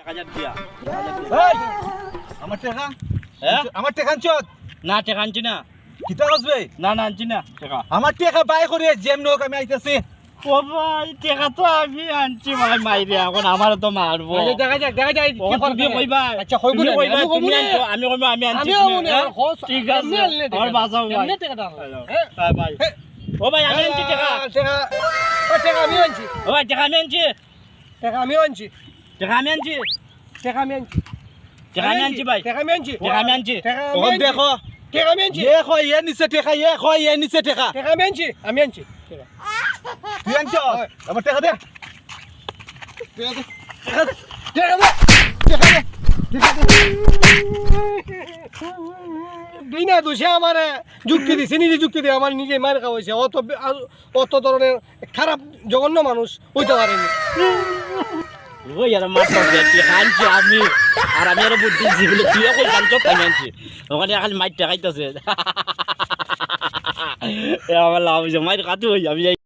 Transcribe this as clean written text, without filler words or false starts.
1000 দিয়া এই আমার টাকা হ্যাঁ আমার টাকা চত না টাকা আনছি না কিতা আসবে না না আনছি না টাকা আমার টাকা বাই করে যেম নোক আমি আইতাছি ও ভাই টাকা তো আমি আনছি ভাই মাইরে এখন আমার তো মারবো দেখা যাক ও তুমি কইবা আচ্ছা কইব তুমি না কইবা আমি তুমি কইব না আনছো আমি কইবা আমি আনছি আমিও মনে হ্যাঁ? খোস ঠিক আছে আমার বাঁচাও ভাই এমনি টাকা দাও হ্যাঁ ভাই ও ভাই আমি আনছি টাকা টাকা ও টাকা আমি আনছি ও ভাই টাকা আমি আনছি টাকা আমি আনছি টাকা আমি আনছি টাকা আমি আনছি টাকা আমি আনছি ভাই টাকা আমি আনছি টাকা আমি আনছি টাকা আমি ওখান আনছি দেখো টাকা আমি আনছি এ কয় এ নিচে টাকা এ কয় এ নিচে টাকা টাকা আমি আনছি আমি আনছি তুই আনছ আমার টাকা দে টাকা দে টাকা দে টাকা দে বিনা দোষে আমার যুক্তি দিছে নিজে যুক্তি দিয়ে আমার নিজে মার খাওয়াইছে অত ধরনের খারাপ জঘন্য মানুষ হইতে পারেনি ও ইয়ার মারতে দেখি আনছি আমি আর আমি আর বুদ্ধি দিবলে তুই কই জানছো তাই আনছি ওখানে খালি মাইর টাকাইতেছে এ আমার লাভ হইছে মাইর কাটু হই আমি